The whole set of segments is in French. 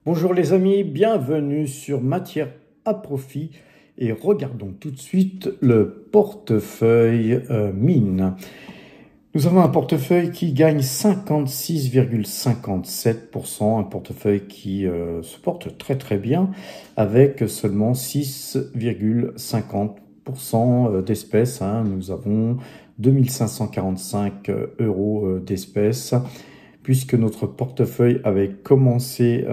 Bonjour les amis, bienvenue sur Matière à Profit et regardons tout de suite le portefeuille mine. Nous avons un portefeuille qui gagne 56,57%, un portefeuille qui se porte très bien avec seulement 6,50% d'espèces. Nous avons 2545 € d'espèces. Puisque notre portefeuille avait commencé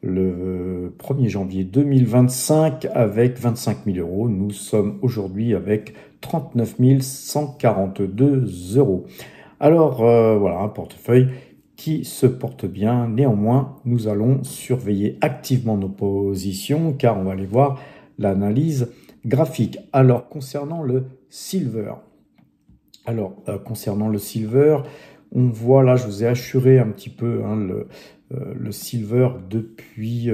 le 1er janvier 2025 avec 25 000 €. Nous sommes aujourd'hui avec 39 142 €. Alors voilà, un portefeuille qui se porte bien. Néanmoins, nous allons surveiller activement nos positions car on va aller voir l'analyse graphique. Alors, concernant le silver. On voit là, je vous ai assuré un petit peu le silver depuis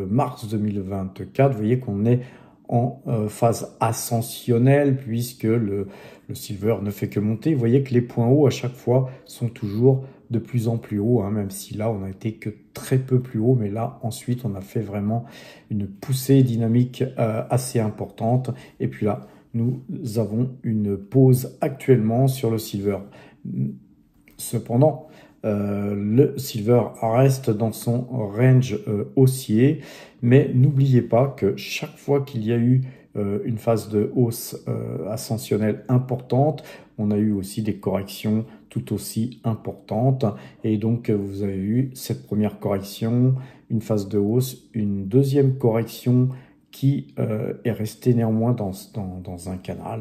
mars 2024. Vous voyez qu'on est en phase ascensionnelle puisque le silver ne fait que monter. Vous voyez que les points hauts à chaque fois sont toujours de plus en plus hauts, même si là on n'a été que très peu plus haut, mais là ensuite on a fait vraiment une poussée dynamique assez importante. Et puis là, nous avons une pause actuellement sur le silver. Cependant, le silver reste dans son range haussier, mais n'oubliez pas que chaque fois qu'il y a eu une phase de hausse ascensionnelle importante, on a eu aussi des corrections tout aussi importantes. Et donc, vous avez eu cette première correction, une phase de hausse, une deuxième correction qui est resté néanmoins dans un canal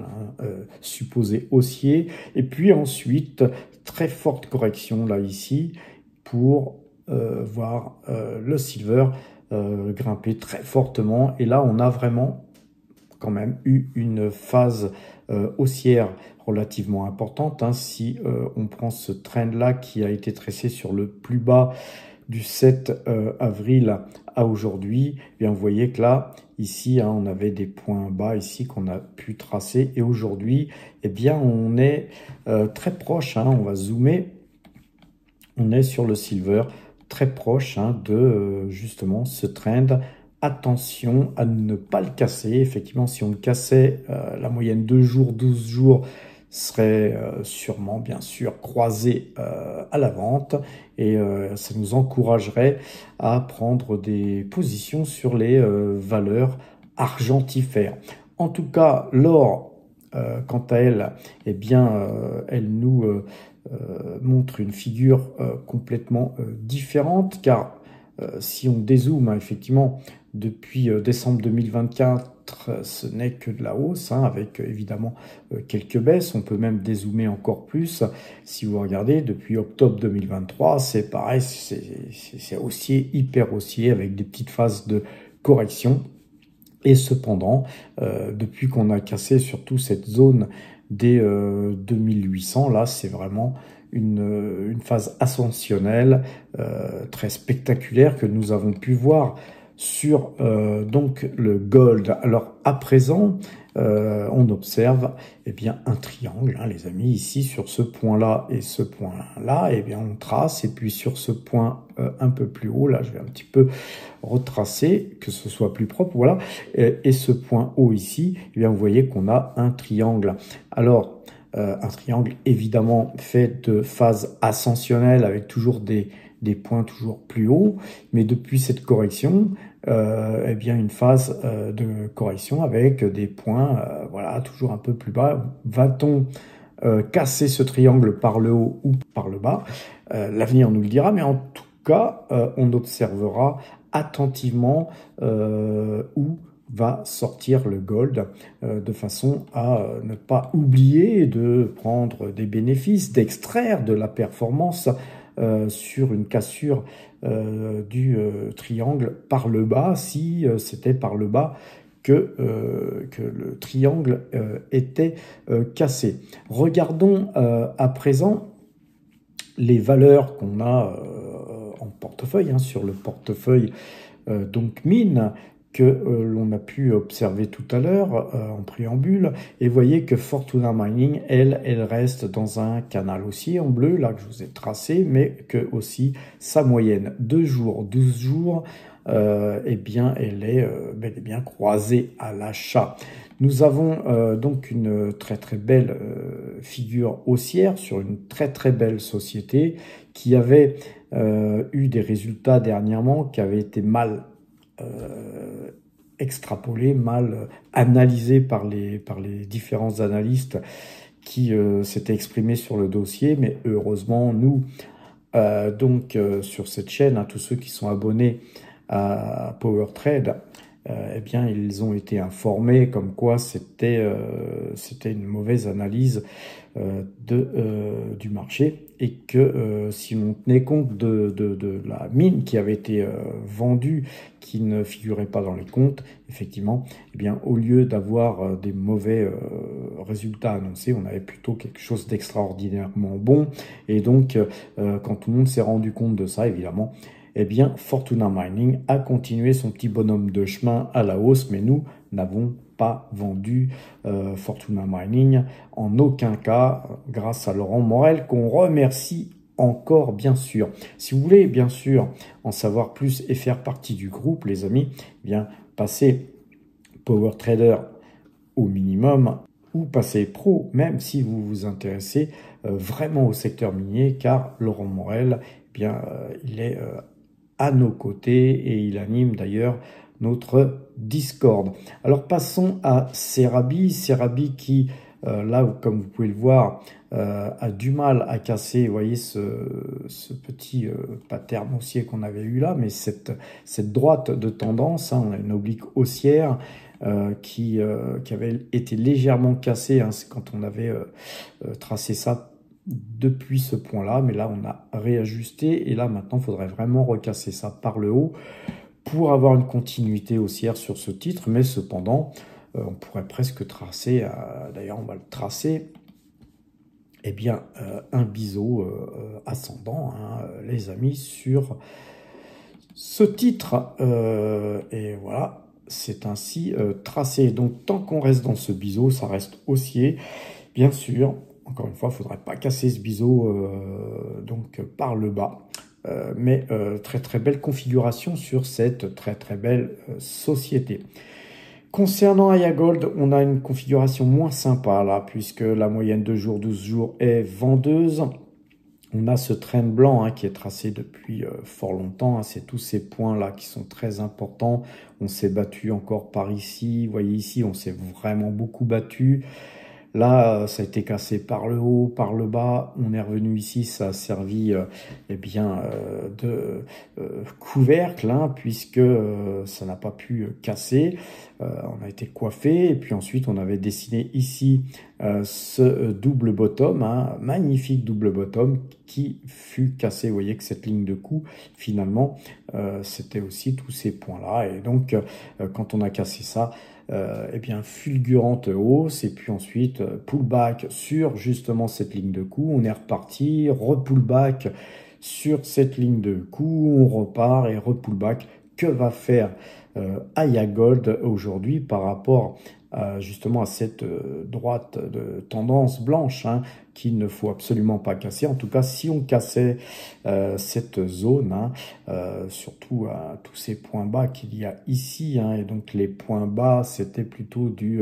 supposé haussier. Et puis ensuite, très forte correction là ici pour voir le silver grimper très fortement. Et là, on a vraiment quand même eu une phase haussière relativement importante. Si on prend ce trend là qui a été tracé sur le plus bas du 7 avril à aujourd'hui, eh bien vous voyez que là, ici, on avait des points bas ici qu'on a pu tracer. Et aujourd'hui, eh bien, on est très proche, on va zoomer, on est sur le silver, très proche de justement ce trend. Attention à ne pas le casser. Effectivement, si on le cassait, la moyenne 2 jours, 12 jours, serait sûrement, bien sûr, croisé à la vente et ça nous encouragerait à prendre des positions sur les valeurs argentifères. En tout cas, l'or, quant à elle, eh bien, elle nous montre une figure complètement différente car si on dézoome, effectivement, depuis décembre 2024, ce n'est que de la hausse, avec évidemment quelques baisses. On peut même dézoomer encore plus. Si vous regardez, depuis octobre 2023, c'est pareil, c'est haussier, hyper haussier, avec des petites phases de correction. Et cependant, depuis qu'on a cassé surtout cette zone des 2800, là, c'est vraiment une phase ascensionnelle très spectaculaire que nous avons pu voir sur donc le gold. Alors à présent, on observe bien un triangle, les amis, ici sur ce point-là et ce point-là, on trace, et puis sur ce point un peu plus haut, là je vais un petit peu retracer, que ce soit plus propre, voilà, et ce point haut ici, vous voyez qu'on a un triangle. Alors, un triangle évidemment fait de phases ascensionnelles avec toujours des points toujours plus hauts, mais depuis cette correction, une phase de correction avec des points voilà, toujours un peu plus bas. Va-t-on casser ce triangle par le haut ou par le bas? L'avenir nous le dira, mais en tout cas, on observera attentivement où va sortir le gold de façon à ne pas oublier de prendre des bénéfices, d'extraire de la performance sur une cassure du triangle par le bas, si c'était par le bas que le triangle était cassé. Regardons à présent les valeurs qu'on a en portefeuille, hein, sur le portefeuille donc mine, que l'on a pu observer tout à l'heure en préambule. Et voyez que Fortuna Mining, elle reste dans un canal haussier en bleu, là que je vous ai tracé, mais que aussi sa moyenne 2 jours, 12 jours, eh bien, elle est bel et bien croisée à l'achat. Nous avons donc une très très belle figure haussière sur une très très belle société qui avait eu des résultats dernièrement qui avaient été mal extrapolés, mal analysés par les différents analystes qui s'étaient exprimés sur le dossier. Mais heureusement, nous, sur cette chaîne, hein, tous ceux qui sont abonnés à PowerTrade, eh bien, ils ont été informés comme quoi c'était une mauvaise analyse du marché, et que si l'on tenait compte de la mine qui avait été vendue, qui ne figurait pas dans les comptes, effectivement, eh bien, au lieu d'avoir des mauvais résultats annoncés, on avait plutôt quelque chose d'extraordinairement bon. Et donc, quand tout le monde s'est rendu compte de ça, évidemment, eh bien, Fortuna Mining a continué son petit bonhomme de chemin à la hausse, mais nous n'avons pas vendu Fortuna Mining en aucun cas, grâce à Laurent Morel, qu'on remercie encore, bien sûr. Si vous voulez, bien sûr, en savoir plus et faire partie du groupe, les amis, eh bien, passez PowerTrader au minimum, ou passez pro, même si vous vous intéressez vraiment au secteur minier, car Laurent Morel, eh bien, il est à nos côtés et il anime d'ailleurs notre Discord. Alors passons à Cerabi. Cerabi qui, là, comme vous pouvez le voir, a du mal à casser, vous voyez, ce petit pattern haussier qu'on avait eu là, mais cette droite de tendance, hein, on a une oblique haussière qui avait été légèrement cassée, hein, quand on avait tracé ça depuis ce point-là, mais là on a réajusté, et là maintenant il faudrait vraiment recasser ça par le haut pour avoir une continuité haussière sur ce titre. Mais cependant, on pourrait presque tracer, d'ailleurs on va le tracer, eh bien un biseau ascendant, hein, les amis, sur ce titre, et voilà, c'est ainsi tracé. Donc tant qu'on reste dans ce biseau, ça reste haussier, bien sûr. Encore une fois, il ne faudrait pas casser ce biseau donc par le bas. Mais très très belle configuration sur cette très très belle société. Concernant Aya Gold, on a une configuration moins sympa là, puisque la moyenne de jours, 12 jours est vendeuse. On a ce trend blanc, hein, qui est tracé depuis fort longtemps, hein. C'est tous ces points-là qui sont très importants. On s'est battu encore par ici. Vous voyez ici, on s'est vraiment beaucoup battu. Là, ça a été cassé par le haut, par le bas. On est revenu ici, ça a servi eh bien, de couvercle, hein, puisque ça n'a pas pu casser. On a été coiffé, et puis ensuite on avait dessiné ici ce double bottom, hein, magnifique double bottom qui fut cassé. Vous voyez que cette ligne de coup, finalement, c'était aussi tous ces points-là. Et donc, quand on a cassé ça, eh bien, fulgurante hausse, et puis ensuite pullback sur justement cette ligne de coup. On est reparti, repullback sur cette ligne de coup, on repart et repullback. Que va faire Aya Gold aujourd'hui par rapport justement à cette droite de tendance blanche, hein, qu'il ne faut absolument pas casser? En tout cas, si on cassait cette zone, hein, surtout à tous ces points bas qu'il y a ici, hein, et donc les points bas, c'était plutôt du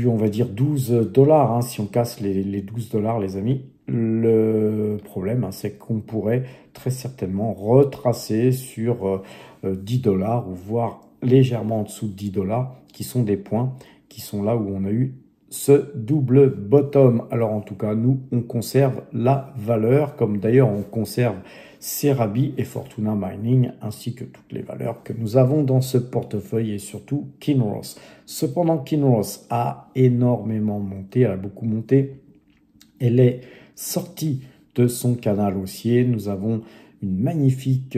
on va dire 12 $, hein, si on casse les 12 $, les amis. Le problème, hein, c'est qu'on pourrait très certainement retracer sur 10 $, ou voire légèrement en dessous de 10 $, qui sont des points qui sont là où on a eu ce double bottom. Alors en tout cas, nous, on conserve la valeur, comme d'ailleurs on conserve Serabi et Fortuna Mining, ainsi que toutes les valeurs que nous avons dans ce portefeuille et surtout Kinross. Cependant, Kinross a énormément monté, elle a beaucoup monté. Elle est sortie de son canal haussier. Nous avons une magnifique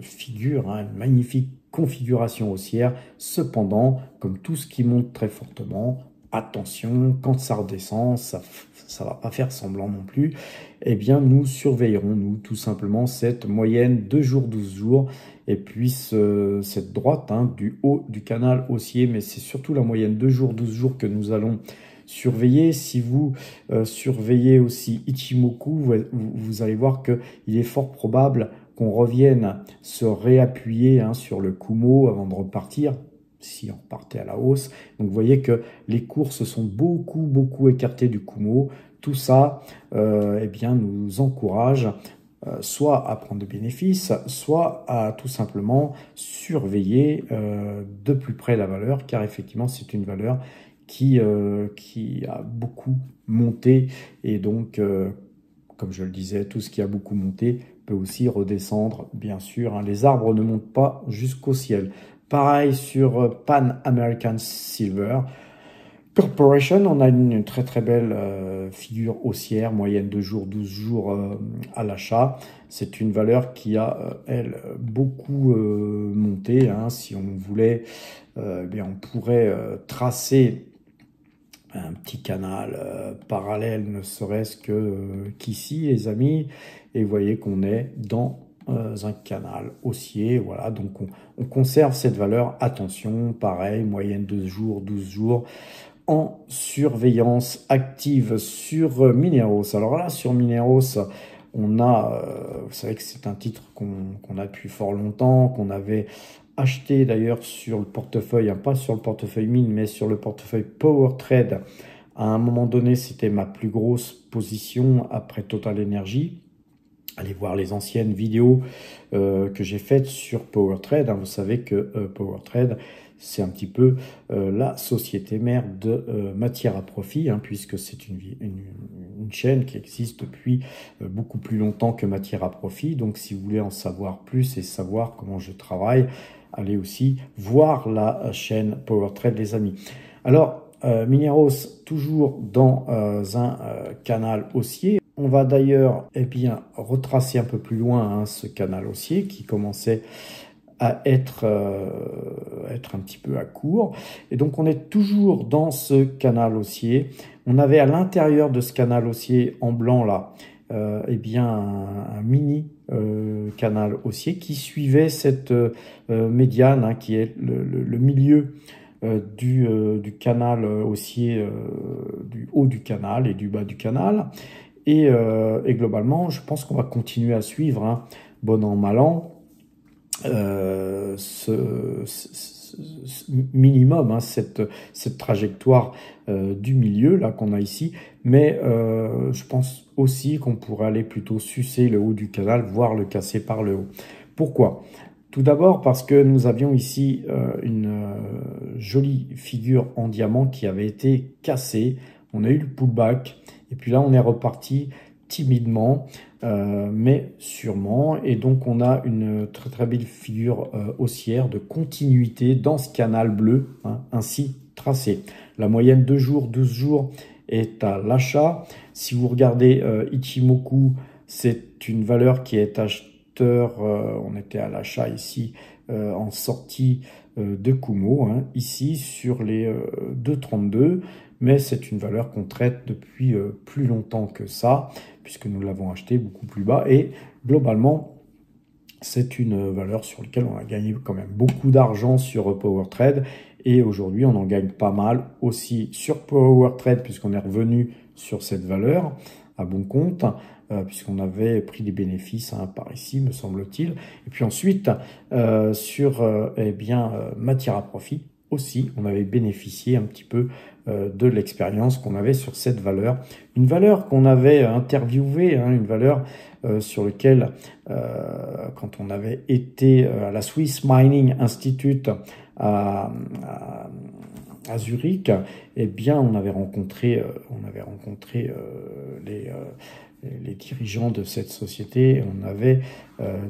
figure, hein, une magnifique configuration haussière. Cependant, comme tout ce qui monte très fortement, attention, quand ça redescend, ça va pas faire semblant non plus. Eh bien, nous surveillerons, nous, tout simplement, cette moyenne 2 jours, 12 jours, et puis cette droite hein, du haut du canal haussier, mais c'est surtout la moyenne 2 jours, 12 jours que nous allons surveiller. Si vous surveillez aussi Ichimoku, vous allez voir qu'il est fort probable qu'on revienne se réappuyer hein, sur le Kumo avant de repartir, si on repartait à la hausse. Donc vous voyez que les cours se sont beaucoup écartés du Kumo. Tout ça eh bien, nous encourage soit à prendre des bénéfices, soit à tout simplement surveiller de plus près la valeur, car effectivement c'est une valeur qui a beaucoup monté, et donc comme je le disais, tout ce qui a beaucoup monté peut aussi redescendre, bien sûr, hein. Les arbres ne montent pas jusqu'au ciel. Pareil sur Pan American Silver Corporation, on a une très belle figure haussière, moyenne de jours, 12 jours à l'achat. C'est une valeur qui a, elle, beaucoup monté, hein. Si on voulait, bien, on pourrait tracer un petit canal parallèle, ne serait-ce qu'ici, les amis. Et vous voyez qu'on est dans un canal haussier. Voilà, donc on conserve cette valeur. Attention, pareil, moyenne de jours, 12 jours. En surveillance active sur Mineros. Alors là, sur Mineros, on a, vous savez que c'est un titre qu'on a depuis fort longtemps, qu'on avait acheté d'ailleurs sur le portefeuille, hein, pas sur le portefeuille mine, mais sur le portefeuille Power Trade. À un moment donné, c'était ma plus grosse position après Total Energy. Allez voir les anciennes vidéos que j'ai faites sur Power Trade. Hein. Vous savez que Power Trade, c'est un petit peu la société mère de Matière à Profit, hein, puisque c'est une chaîne qui existe depuis beaucoup plus longtemps que Matière à Profit. Donc si vous voulez en savoir plus et savoir comment je travaille, allez aussi voir la chaîne Power Trade, les amis. Alors, Mineros, toujours dans un canal haussier. On va d'ailleurs bien retracer un peu plus loin hein, ce canal haussier qui commençait à être un petit peu à court. Et donc on est toujours dans ce canal haussier. On avait à l'intérieur de ce canal haussier en blanc là, bien un mini canal haussier qui suivait cette médiane hein, qui est le milieu du canal haussier, du haut du canal et du bas du canal. Et globalement, je pense qu'on va continuer à suivre, hein, bon an, mal an, ce minimum, hein, cette trajectoire du milieu là qu'on a ici. Mais je pense aussi qu'on pourrait aller plutôt sucer le haut du canal, voire le casser par le haut. Pourquoi ? Tout d'abord parce que nous avions ici une jolie figure en diamant qui avait été cassée. On a eu le pullback. Et puis là, on est reparti timidement, mais sûrement. Et donc, on a une très belle figure haussière de continuité dans ce canal bleu, hein, ainsi tracé. La moyenne 2 jours, 12 jours est à l'achat. Si vous regardez Ichimoku, c'est une valeur qui est acheteur. On était à l'achat ici en sortie de Kumo, hein, ici sur les 2,32. Mais c'est une valeur qu'on traite depuis plus longtemps que ça, puisque nous l'avons acheté beaucoup plus bas. Et globalement, c'est une valeur sur laquelle on a gagné quand même beaucoup d'argent sur Power Trade. Et aujourd'hui, on en gagne pas mal aussi sur Power Trade, puisqu'on est revenu sur cette valeur à bon compte, puisqu'on avait pris des bénéfices hein, par ici, me semble-t-il. Et puis ensuite, sur Matière à Profit, aussi, on avait bénéficié un petit peu de l'expérience qu'on avait sur cette valeur. Une valeur qu'on avait interviewée, hein, une valeur sur laquelle, quand on avait été à la Swiss Mining Institute à à Zurich, eh bien, on avait rencontré les dirigeants de cette société. On avait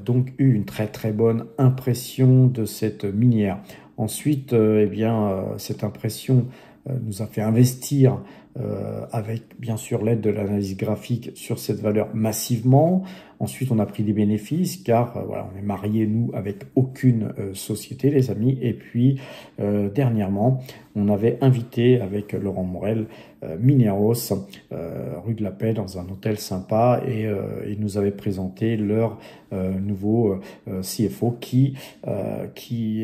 donc eu une très très bonne impression de cette minière. Ensuite, eh bien, cette impression nous a fait investir avec bien sûr l'aide de l'analyse graphique sur cette valeur massivement. Ensuite, on a pris des bénéfices car voilà, on est marié nous avec aucune société, les amis. Et puis dernièrement, on avait invité avec Laurent Morel Mineros, rue de la Paix, dans un hôtel sympa, et ils nous avaient présenté leur nouveau CFO qui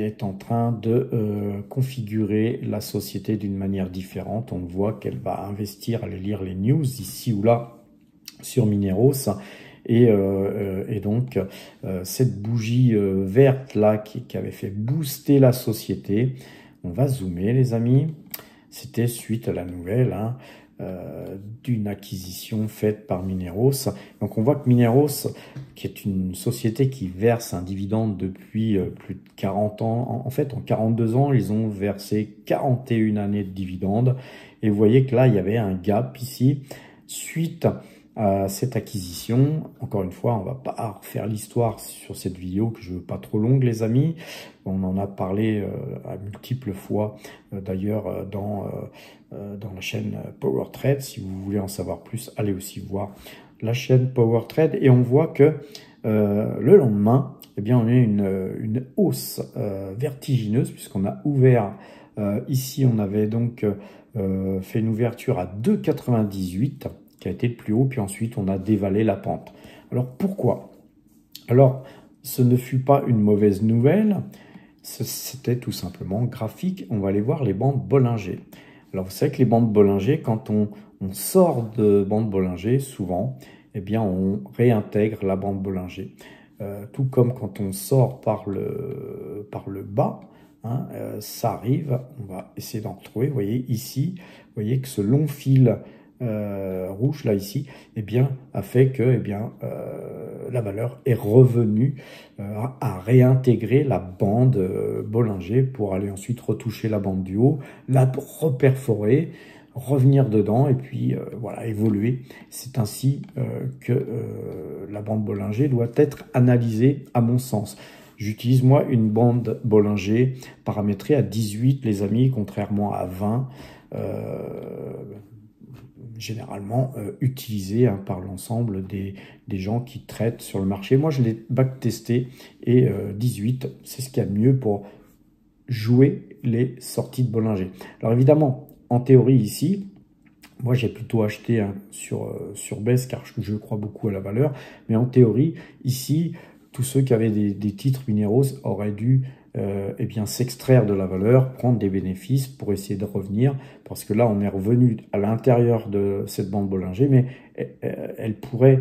est en train de configurer la société d'une manière différente. On voit qu'elle va investir, aller lire les news ici ou là sur Mineros. Et donc, cette bougie verte là qui avait fait booster la société, on va zoomer les amis, c'était suite à la nouvelle d'une acquisition faite par Mineros. Donc on voit que Mineros, qui est une société qui verse un dividende depuis plus de 40 ans, en fait en 42 ans, ils ont versé 41 années de dividendes. Et vous voyez que là, il y avait un gap ici, suite à cette acquisition. Encore une fois, on va pas refaire l'histoire sur cette vidéo que je veux pas trop longue, les amis. On en a parlé à multiples fois, d'ailleurs dans la chaîne Power Trade. Si vous voulez en savoir plus, allez aussi voir la chaîne Power Trade. Et on voit que le lendemain, eh bien, on a une hausse vertigineuse, puisqu'on a ouvert ici, on avait donc fait une ouverture à 2,98 qui a été le plus haut, puis ensuite on a dévalé la pente. Alors pourquoi? Alors ce ne fut pas une mauvaise nouvelle, c'était tout simplement graphique. On va aller voir les bandes Bollinger. Alors vous savez que les bandes Bollinger, quand on sort de bande Bollinger, souvent, eh bien on réintègre la bande Bollinger. Tout comme quand on sort par le bas, hein, ça arrive, on va essayer d'en retrouver. Vous voyez ici, vous voyez que ce long fil rouge là ici, eh bien, a fait que la valeur est revenue à réintégrer la bande Bollinger pour aller ensuite retoucher la bande du haut, la reperforer, revenir dedans et puis voilà, évoluer. C'est ainsi que la bande Bollinger doit être analysée à mon sens. J'utilise moi une bande Bollinger paramétrée à 18 les amis, contrairement à 20 généralement utilisé par l'ensemble des gens qui traitent sur le marché. Moi, je l'ai backtesté et 18, c'est ce qu'il y a de mieux pour jouer les sorties de Bollinger. Alors évidemment, en théorie ici, moi j'ai plutôt acheté sur baisse car je crois beaucoup à la valeur, mais en théorie, ici, tous ceux qui avaient des titres Mineros auraient dû eh bien s'extraire de la valeur, prendre des bénéfices pour essayer de revenir, parce que là on est revenu à l'intérieur de cette bande Bollinger, mais elle pourrait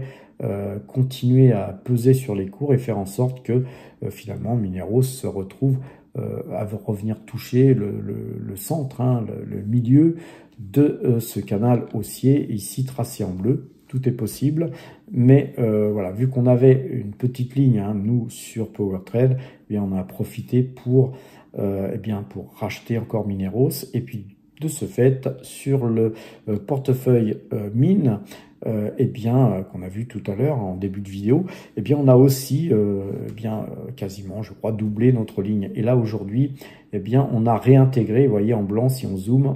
continuer à peser sur les cours et faire en sorte que finalement Mineros se retrouve à revenir toucher le centre, hein, le milieu de ce canal haussier ici tracé en bleu. Tout est possible, mais voilà, vu qu'on avait une petite ligne, hein, nous, sur PowerTrade, eh bien, on a profité pour racheter encore Mineros. Et puis, de ce fait, sur le portefeuille mine, qu'on a vu tout à l'heure en début de vidéo, eh bien, on a aussi quasiment, je crois, doublé notre ligne. Et là, aujourd'hui, eh bien, on a réintégré, vous voyez, en blanc, si on zoome,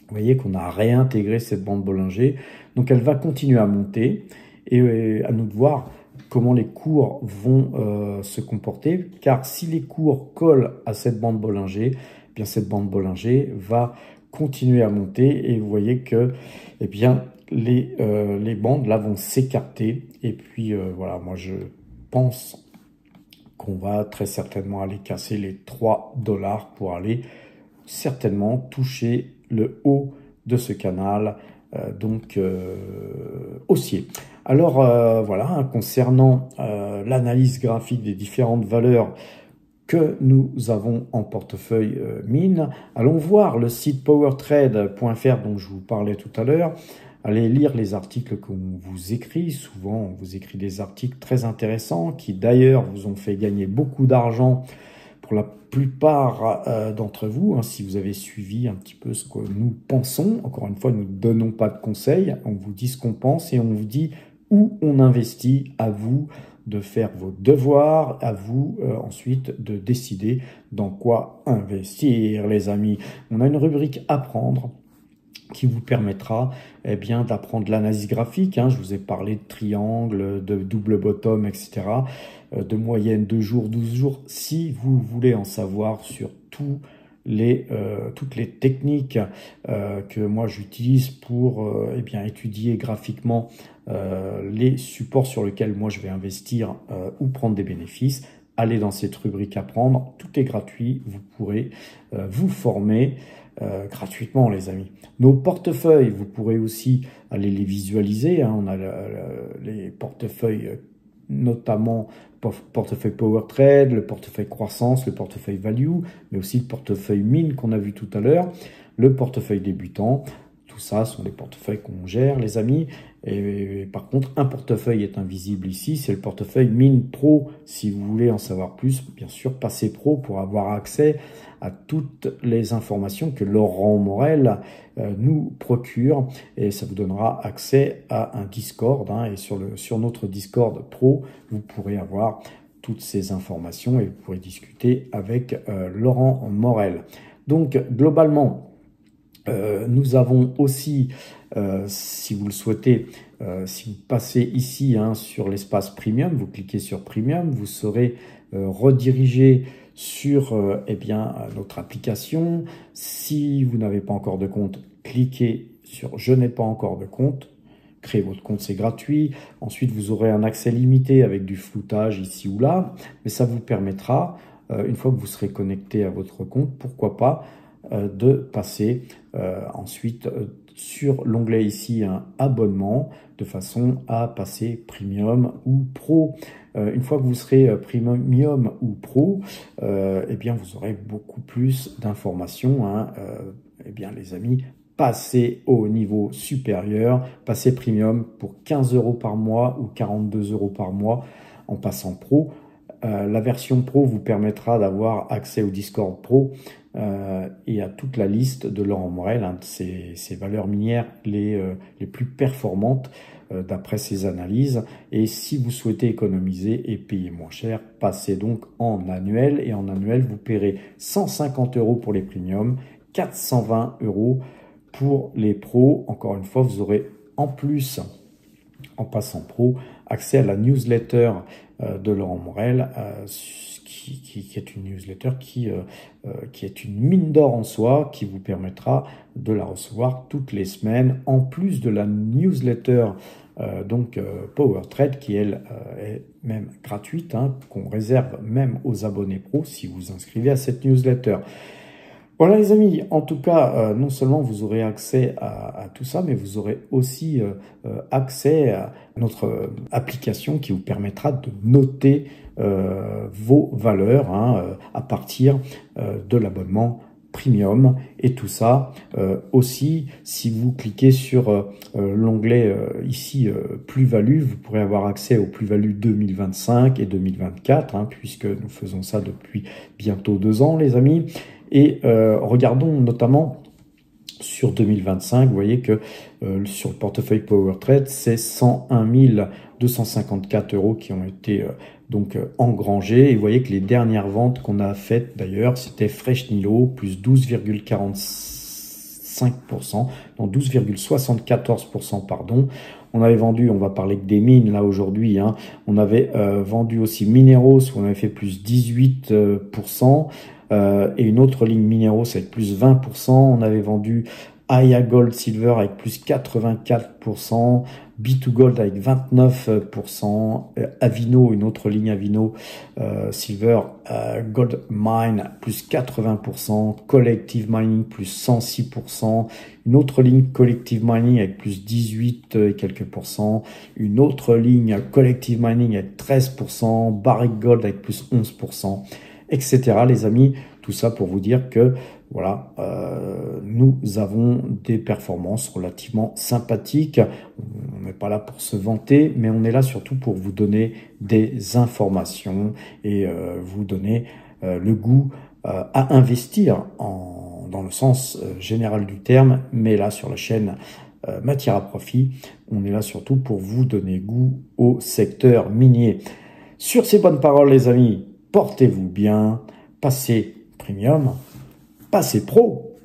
vous voyez qu'on a réintégré cette bande Bollinger. Donc, elle va continuer à monter et à nous de voir comment les cours vont se comporter. Car si les cours collent à cette bande Bollinger, eh bien, cette bande Bollinger va continuer à monter. Et vous voyez que eh bien, les bandes là vont s'écarter. Et puis, voilà, moi, je pense qu'on va très certainement aller casser les 3 $ pour aller certainement toucher le haut de ce canal, haussier. Alors voilà, hein, concernant l'analyse graphique des différentes valeurs que nous avons en portefeuille mine, allons voir le site powertrade.fr dont je vous parlais tout à l'heure. Allez lire les articles qu'on vous écrit. Souvent, on vous écrit des articles très intéressants qui d'ailleurs vous ont fait gagner beaucoup d'argent pour la plupart d'entre vous, hein, si vous avez suivi un petit peu ce que nous pensons. Encore une fois, nous ne donnons pas de conseils, on vous dit ce qu'on pense et on vous dit où on investit. À vous de faire vos devoirs, à vous ensuite de décider dans quoi investir, les amis. On a une rubrique apprendre qui vous permettra eh bien d'apprendre l'analyse graphique. Hein. Je vous ai parlé de triangle, de double bottom, etc., de moyenne 2 jours, 12 jours. Si vous voulez en savoir sur toutes les techniques que moi j'utilise pour eh bien étudier graphiquement les supports sur lesquels moi je vais investir ou prendre des bénéfices, allez dans cette rubrique apprendre, tout est gratuit, vous pourrez vous former gratuitement, les amis. Nos portefeuilles, vous pourrez aussi aller les visualiser, hein. On a les portefeuilles, notamment portefeuille Power Trade, le portefeuille croissance, le portefeuille value, mais aussi le portefeuille mine qu'on a vu tout à l'heure, le portefeuille débutant. Tout ça sont des portefeuilles qu'on gère, les amis. Et par contre, un portefeuille est invisible ici, c'est le portefeuille Mine Pro. Si vous voulez en savoir plus, bien sûr, passez pro pour avoir accès à toutes les informations que Laurent Morel nous procure. Et ça vous donnera accès à un Discord. Hein, et sur notre Discord Pro, vous pourrez avoir toutes ces informations et vous pourrez discuter avec Laurent Morel. Donc, globalement, nous avons aussi, si vous le souhaitez, si vous passez ici hein, sur l'espace Premium, vous cliquez sur Premium, vous serez redirigé sur eh bien, notre application. Si vous n'avez pas encore de compte, cliquez sur « Je n'ai pas encore de compte ». Créez votre compte, c'est gratuit. Ensuite, vous aurez un accès limité avec du floutage ici ou là. Mais ça vous permettra, une fois que vous serez connecté à votre compte, pourquoi pas, de passer ensuite sur l'onglet ici un abonnement de façon à passer premium ou pro. Une fois que vous serez premium ou pro, eh bien vous aurez beaucoup plus d'informations. Hein, eh bien les amis, passez au niveau supérieur, passez premium pour 15 € par mois ou 42 € par mois en passant pro. La version pro vous permettra d'avoir accès au Discord Pro et à toute la liste de Laurent Morel, hein, ses valeurs minières les plus performantes d'après ses analyses. Et si vous souhaitez économiser et payer moins cher, passez donc en annuel. Et en annuel, vous paierez 150 € pour les premiums, 420 € pour les pros. Encore une fois, vous aurez en plus, en passant pro, accès à la newsletter de Laurent Morel, qui est une newsletter qui est une mine d'or en soi, qui vous permettra de la recevoir toutes les semaines, en plus de la newsletter Power Trade, qui elle est même gratuite, hein, qu'on réserve même aux abonnés pro si vous inscrivez à cette newsletter. Voilà les amis, en tout cas, non seulement vous aurez accès à tout ça, mais vous aurez aussi accès à notre application qui vous permettra de noter vos valeurs hein, à partir de l'abonnement premium. Et tout ça aussi, si vous cliquez sur l'onglet ici plus-value, vous pourrez avoir accès aux plus-values 2025 et 2024, hein, puisque nous faisons ça depuis bientôt 2 ans les amis. Et regardons notamment sur 2025, vous voyez que sur le portefeuille Power Trade, c'est 101 254 € qui ont été engrangés. Et vous voyez que les dernières ventes qu'on a faites d'ailleurs, c'était Fresh Nilo, plus 12,45%, non 12,74%, pardon. On avait vendu, on va parler que des mines là aujourd'hui, hein, on avait vendu aussi Mineros, où on avait fait plus 18%. Et une autre ligne Mineros avec plus 20%. On avait vendu Aya Gold Silver avec plus 84%, B2Gold avec 29%, Avino, une autre ligne Avino Silver Gold Mine plus 80%, Collective Mining plus 106%, une autre ligne Collective Mining avec plus 18 et quelques pourcents, une autre ligne Collective Mining avec 13%, Barrick Gold avec plus 11%. Etc. les amis, tout ça pour vous dire que voilà, nous avons des performances relativement sympathiques. On n'est pas là pour se vanter, mais on est là surtout pour vous donner des informations et vous donner le goût à investir dans le sens général du terme, mais là sur la chaîne Matière à Profit, on est là surtout pour vous donner goût au secteur minier. Sur ces bonnes paroles les amis, portez-vous bien, passez premium, passez pro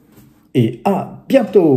et à bientôt.